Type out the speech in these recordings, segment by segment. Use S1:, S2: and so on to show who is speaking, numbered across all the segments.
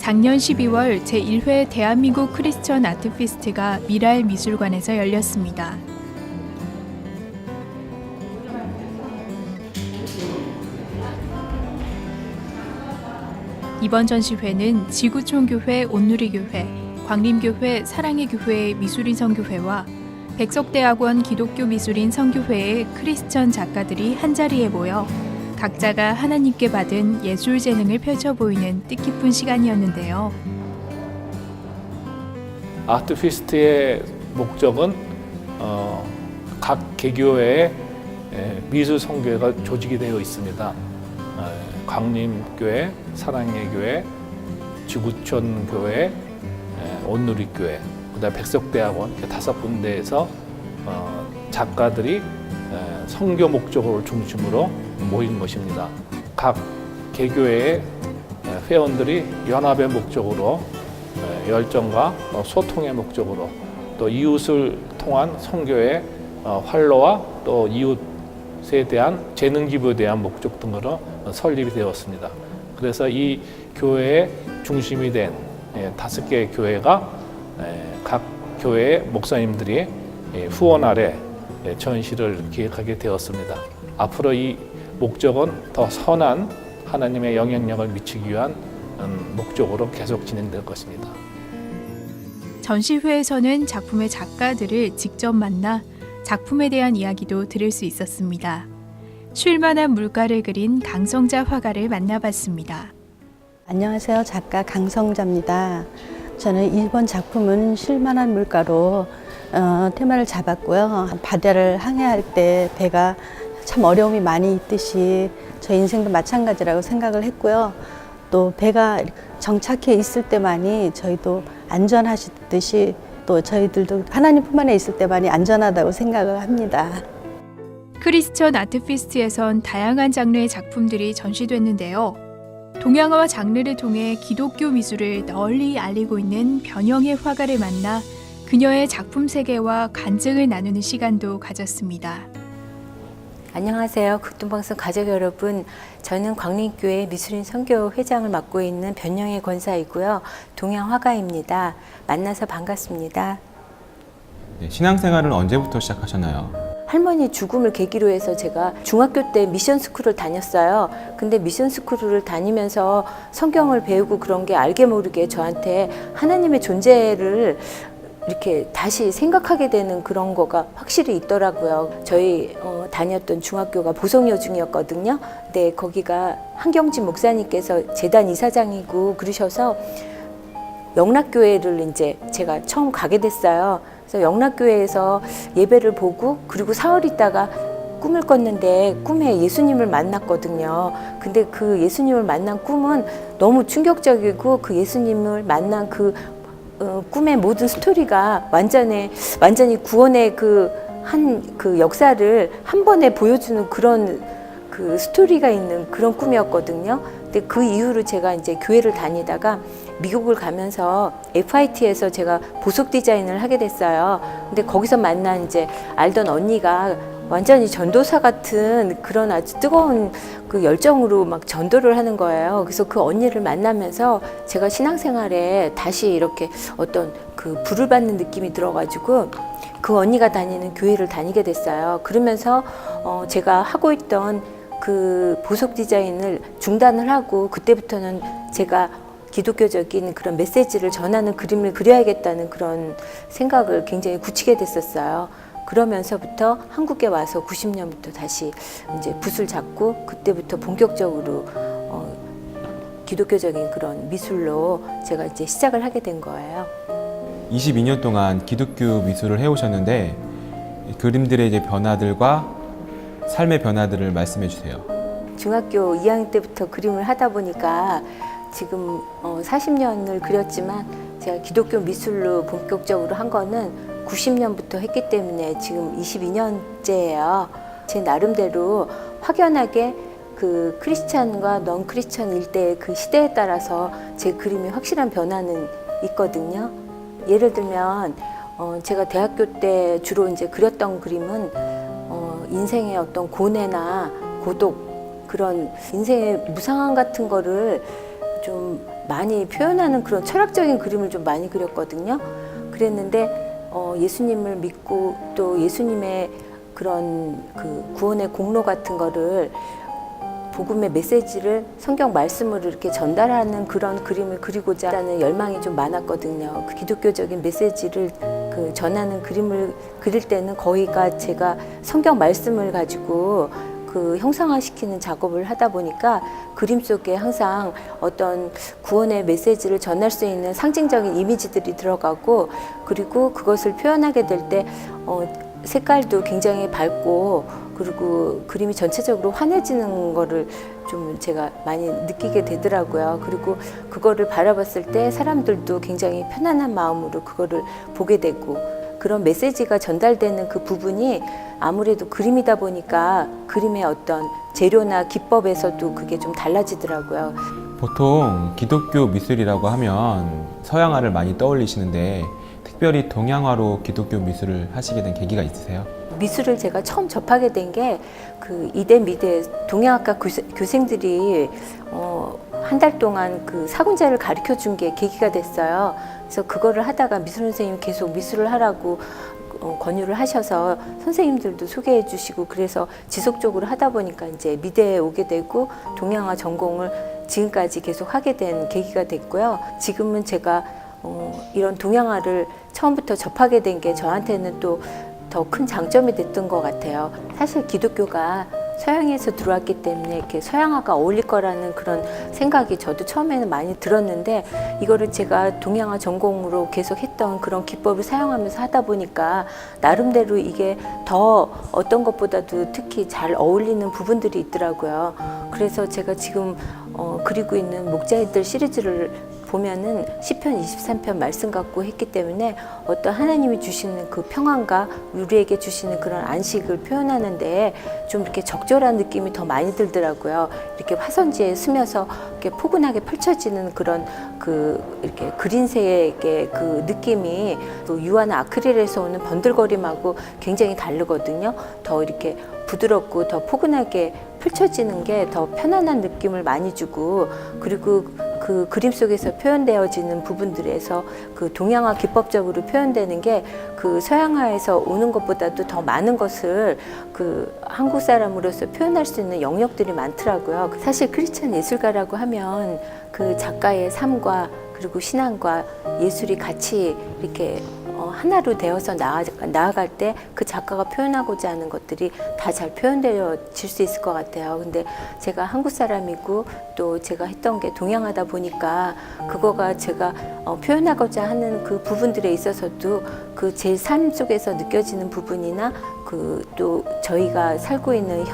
S1: 작년 12월 제1회 대한민국 크리스천 아트 피스트가 미랄 미술관에서 열렸습니다. 이번 전시회는 지구촌교회 온누리교회, 광림교회 사랑의 교회 미술인 성교회와 백석대학원 기독교 미술인 성교회의 크리스천 작가들이 한자리에 모여 각자가 하나님께 받은 예술 재능을 펼쳐 보이는 뜻깊은 시간이었는데요.
S2: 아트피스트의 목적은 각 개교회에 미술 성교회가 조직이 되어 있습니다. 광림교회, 사랑의 교회, 지구촌 교회, 온누리 교회, 그다음에 백석대학원 이렇게 5군데에서 작가들이 선교 목적을 중심으로 모인 것입니다. 각 개교회의 회원들이 연합의 목적으로 열정과 소통의 목적으로 또 이웃을 통한 선교의 활로와 또 이웃에 대한 재능 기부에 대한 목적 등으로 설립이 되었습니다. 그래서 이 교회의 중심이 된 5개의 교회가 각 교회의 목사님들이 후원 아래 전시를 기획하게 되었습니다. 앞으로 이 목적은 더 선한 하나님의 영향력을 미치기 위한 목적으로 계속 진행될 것입니다.
S1: 전시회에서는 작품의 작가들을 직접 만나 작품에 대한 이야기도 들을 수 있었습니다. 쉴만한 물가를 그린 강성자 화가를 만나봤습니다.
S3: 안녕하세요. 작가 강성자입니다. 저는 이번 작품은 쉴만한 물가로 테마를 잡았고요. 바다를 항해할 때 배가 참 어려움이 많이 있듯이 저 인생도 마찬가지라고 생각을 했고요. 또 배가 정착해 있을 때만이 저희도 안전하시듯이 또 저희들도 하나님 품 안에 있을 때만이 안전하다고 생각을 합니다.
S1: 크리스천 아트 피스트에선 다양한 장르의 작품들이 전시됐는데요. 동양화와 장르를 통해 기독교 미술을 널리 알리고 있는 변형의 화가를 만나 그녀의 작품 세계와 간증을 나누는 시간도 가졌습니다.
S4: 안녕하세요. 극동방송 가족 여러분. 저는 광림교회 미술인 선교 회장을 맡고 있는 변영의 권사이고요. 동양 화가입니다. 만나서 반갑습니다.
S5: 네, 신앙생활은 언제부터 시작하셨나요?
S4: 할머니 죽음을 계기로 해서 제가 중학교 때 미션 스쿨을 다녔어요. 근데 미션 스쿨을 다니면서 성경을 배우고 그런 게 알게 모르게 저한테 하나님의 존재를 이렇게 다시 생각하게 되는 그런 거가 확실히 있더라고요. 저희 다녔던 중학교가 보성여중이었거든요. 근데 거기가 한경진 목사님께서 재단 이사장이고 그러셔서 영락교회를 이제 제가 처음 가게 됐어요. 그래서 영락교회에서 예배를 보고 그리고 사흘 있다가 꿈을 꿨는데 꿈에 예수님을 만났거든요. 근데 그 예수님을 만난 꿈은 너무 충격적이고 그 예수님을 만난 그 꿈의 모든 스토리가 완전히 구원의 그 역사를 한 번에 보여주는 그런 그 스토리가 있는 그런 꿈이었거든요. 근데 그 이후로 제가 이제 교회를 다니다가 미국을 가면서 FIT에서 제가 보석 디자인을 하게 됐어요. 근데 거기서 만난 이제 알던 언니가 완전히 전도사 같은 그런 아주 뜨거운 그 열정으로 막 전도를 하는 거예요. 그래서 그 언니를 만나면서 제가 신앙생활에 다시 이렇게 어떤 그 불을 받는 느낌이 들어가지고 그 언니가 다니는 교회를 다니게 됐어요. 그러면서 제가 하고 있던 그 보석 디자인을 중단을 하고 그때부터는 제가 기독교적인 그런 메시지를 전하는 그림을 그려야겠다는 그런 생각을 굉장히 굳히게 됐었어요. 그러면서부터 한국에 와서 90년부터 다시 이제 붓을 잡고 그때부터 본격적으로 기독교적인 그런 미술로 제가 이제 시작을 하게 된 거예요.
S5: 22년 동안 기독교 미술을 해오셨는데 그림들의 이제 변화들과 삶의 변화들을 말씀해 주세요. 중학교
S4: 2학년 때부터 그림을 하다 보니까 지금 40년을 그렸지만 제가 기독교 미술로 본격적으로 한 거는 90년부터 했기 때문에 지금 22년째예요. 제 나름대로 확연하게 그 크리스찬과 넌 크리스찬일 때 그 시대에 따라서 제 그림이 확실한 변화는 있거든요. 예를 들면 제가 대학교 때 주로 이제 그렸던 그림은 인생의 어떤 고뇌나 고독 그런 인생의 무상함 같은 거를 좀 많이 표현하는 그런 철학적인 그림을 좀 많이 그렸거든요. 그랬는데 예수님을 믿고 또 예수님의 그런 그 구원의 공로 같은 거를 복음의 메시지를 성경 말씀으로 이렇게 전달하는 그런 그림을 그리고자 하는 열망이 좀 많았거든요. 그 기독교적인 메시지를 그 전하는 그림을 그릴 때는 거의가 제가 성경 말씀을 가지고 그 형상화시키는 작업을 하다 보니까 그림 속에 항상 어떤 구원의 메시지를 전할 수 있는 상징적인 이미지들이 들어가고, 그리고 그것을 표현하게 될 때 색깔도 굉장히 밝고, 그리고 그림이 전체적으로 환해지는 거를 좀 제가 많이 느끼게 되더라고요. 그리고 그거를 바라봤을 때 사람들도 굉장히 편안한 마음으로 그거를 보게 되고, 그런 메시지가 전달되는 그 부분이 아무래도 그림이다 보니까 그림의 어떤 재료나 기법에서도 그게 좀 달라지더라고요.
S5: 보통 기독교 미술이라고 하면 서양화를 많이 떠올리시는데 특별히 동양화로 기독교 미술을 하시게 된 계기가 있으세요?
S4: 미술을 제가 처음 접하게 된 게 그 이대 미대 동양학과 교생들이 한 달 동안 그 사군자를 가르쳐 준 게 계기가 됐어요. 그래서 그거를 하다가 미술 선생님이 계속 미술을 하라고 권유를 하셔서 선생님들도 소개해 주시고, 그래서 지속적으로 하다 보니까 이제 미대에 오게 되고 동양화 전공을 지금까지 계속 하게 된 계기가 됐고요. 지금은 제가 이런 동양화를 처음부터 접하게 된 게 저한테는 또 더 큰 장점이 됐던 것 같아요. 사실 기독교가 서양에서 들어왔기 때문에 이렇게 서양화가 어울릴 거라는 그런 생각이 저도 처음에는 많이 들었는데, 이거를 제가 동양화 전공으로 계속 했던 그런 기법을 사용하면서 하다 보니까 나름대로 이게 더 어떤 것보다도 특히 잘 어울리는 부분들이 있더라고요. 그래서 제가 지금 그리고 있는 목자애들 시리즈를 보면은 시편 23편 말씀 갖고 했기 때문에 어떤 하나님이 주시는 그 평안과 우리에게 주시는 그런 안식을 표현하는데 좀 이렇게 적절한 느낌이 더 많이 들더라고요. 이렇게 화선지에 스며서 이렇게 포근하게 펼쳐지는 그런 그 이렇게 그린색의 그 느낌이 또 유화나 아크릴에서 오는 번들거림하고 굉장히 다르거든요. 더 이렇게 부드럽고 더 포근하게 펼쳐지는 게 더 편안한 느낌을 많이 주고, 그리고 그 그림 속에서 표현되어지는 부분들에서 그 동양화 기법적으로 표현되는 게 그 서양화에서 오는 것보다도 더 많은 것을 그 한국 사람으로서 표현할 수 있는 영역들이 많더라고요. 사실 크리스찬 예술가라고 하면 그 작가의 삶과 그리고 신앙과 예술이 같이 이렇게 하나로 되어서 나아갈 때 그 작가가 표현하고자 하는 것들이 다 잘 표현되어질 수 있을 것 같아요. 근데 제가 한국 사람이고 또 제가 했던 게 동양하다 보니까 그거가 제가 표현하고자 하는 그 부분들에 있어서도 그 제 삶 속에서 느껴지는 부분이나 그 또 저희가 살고 있는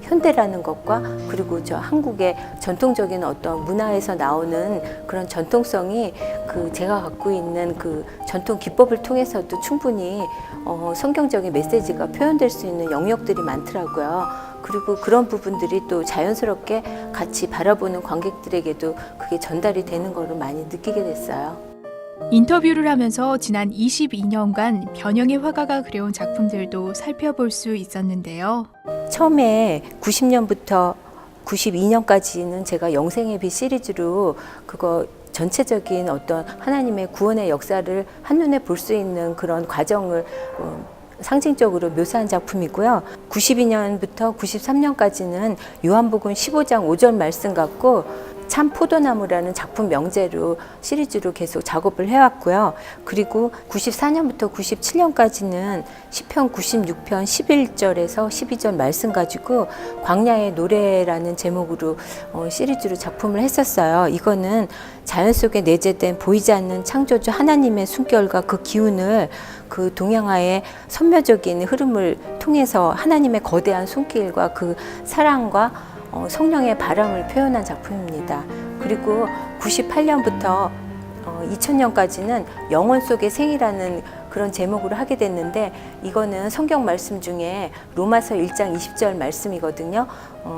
S4: 현대라는 것과 그리고 저 한국의 전통적인 어떤 문화에서 나오는 그런 전통성이 그 제가 갖고 있는 그 전통 기법을 통해서도 충분히 성경적인 메시지가 표현될 수 있는 영역들이 많더라고요. 그리고 그런 부분들이 또 자연스럽게 같이 바라보는 관객들에게도 그게 전달이 되는 거를 많이 느끼게 됐어요.
S1: 인터뷰를 하면서 지난 22년간 변형의 화가가 그려온 작품들도 살펴볼 수 있었는데요.
S4: 처음에 90년부터 92년까지는 제가 영생의 빛 시리즈로 그거 전체적인 어떤 하나님의 구원의 역사를 한눈에 볼 수 있는 그런 과정을 상징적으로 묘사한 작품이고요. 92년부터 93년까지는 요한복음 15장 5절 말씀 갖고 참 포도나무라는 작품 명제로 시리즈로 계속 작업을 해왔고요. 그리고 94년부터 97년까지는 시편 96편 11절에서 12절 말씀 가지고 광야의 노래라는 제목으로 시리즈로 작품을 했었어요. 이거는 자연 속에 내재된 보이지 않는 창조주 하나님의 숨결과 그 기운을 그 동양화의 선묘적인 흐름을 통해서 하나님의 거대한 손길과 그 사랑과 성령의 바람을 표현한 작품입니다. 그리고 98년부터 2000년까지는 영혼 속의 생이라는 그런 제목으로 하게 됐는데, 이거는 성경 말씀 중에 로마서 1장 20절 말씀이거든요.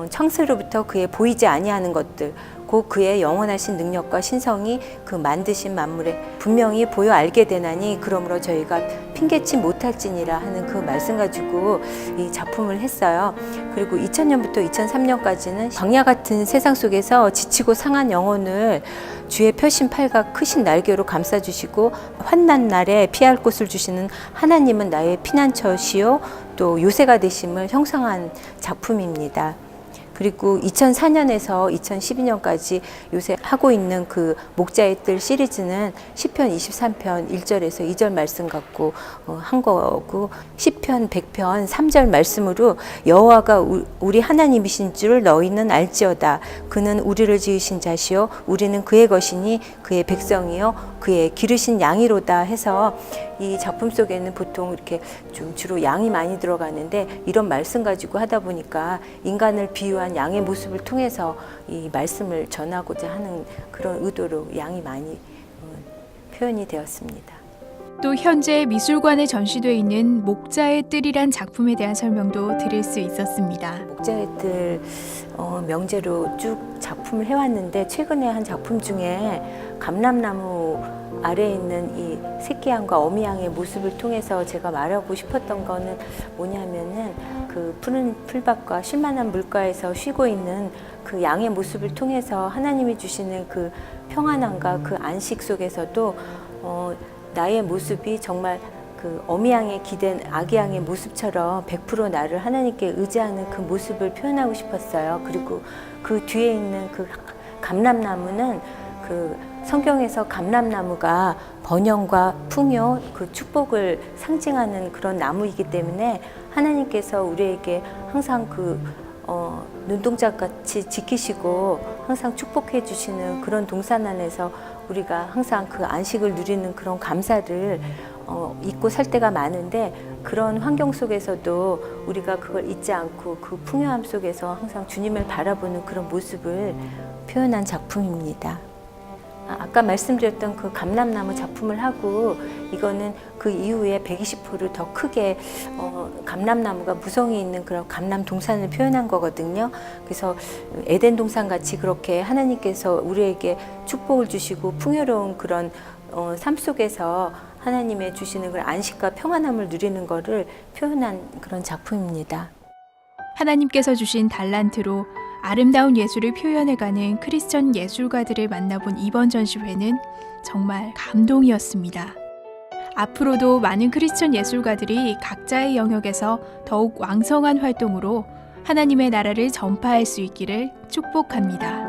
S4: 창세로부터 그의 보이지 아니하는 것들, 곧 그의 영원하신 능력과 신성이 그 만드신 만물에 분명히 보여 알게 되나니 그러므로 저희가 핑계치 못할지니라 하는 그 말씀 가지고 이 작품을 했어요. 그리고 2000년부터 2003년까지는 광야 같은 세상 속에서 지치고 상한 영혼을 주의 펴신 팔과 크신 날개로 감싸주시고 환난 날에 피할 곳을 주시는 하나님은 나의 피난처시요 또 요새가 되심을 형상한 작품입니다. 그리고 2004년에서 2012년까지 요새 하고 있는 그 목자의 뜰 시리즈는 시편 23편 1절에서 2절 말씀 갖고 한 거고, 시편 100편 3절 말씀으로 여호와가 우리 하나님이신 줄 너희는 알지어다. 그는 우리를 지으신 자시요 우리는 그의 것이니 그의 백성이요 그의 기르신 양이로다 해서 이 작품 속에는 보통 이렇게 좀 주로 양이 많이 들어가는데 이런 말씀 가지고 하다 보니까 인간을 비유한 양의 모습을 통해서 이 말씀을 전하고자 하는 그런 의도로 양이 많이 표현이 되었습니다.
S1: 또 현재 미술관에 전시되어 있는 목자의 뜰이란 작품에 대한 설명도 드릴 수 있었습니다.
S4: 목자의 뜰 명제로 쭉 작품을 해왔는데 최근에 한 작품 중에 감람나무 아래에 있는 이 새끼양과 어미양의 모습을 통해서 제가 말하고 싶었던 거는 뭐냐면은 그 푸른 풀밭과 쉴만한 물가에서 쉬고 있는 그 양의 모습을 통해서 하나님이 주시는 그 평안함과 그 안식 속에서도 나의 모습이 정말 그 어미양에 기댄 아기양의 모습처럼 100% 나를 하나님께 의지하는 그 모습을 표현하고 싶었어요. 그리고 그 뒤에 있는 그 감람나무는 그 성경에서 감람나무가 번영과 풍요, 그 축복을 상징하는 그런 나무이기 때문에 하나님께서 우리에게 항상 그 눈동자 같이 지키시고 항상 축복해 주시는 그런 동산 안에서 우리가 항상 그 안식을 누리는 그런 감사를 잊고 살 때가 많은데, 그런 환경 속에서도 우리가 그걸 잊지 않고 그 풍요함 속에서 항상 주님을 바라보는 그런 모습을 표현한 작품입니다. 아까 말씀드렸던 그 감람나무 작품을 하고 이거는 그 이후에 120% 더 크게 감람나무가 무성이 있는 그런 감람 동산을 표현한 거거든요. 그래서 에덴 동산 같이 그렇게 하나님께서 우리에게 축복을 주시고 풍요로운 그런 삶 속에서 하나님의 주시는 그런 안식과 평안함을 누리는 거를 표현한 그런 작품입니다.
S1: 하나님께서 주신 달란트로 아름다운 예술을 표현해가는 크리스천 예술가들을 만나본 이번 전시회는 정말 감동이었습니다. 앞으로도 많은 크리스천 예술가들이 각자의 영역에서 더욱 왕성한 활동으로 하나님의 나라를 전파할 수 있기를 축복합니다.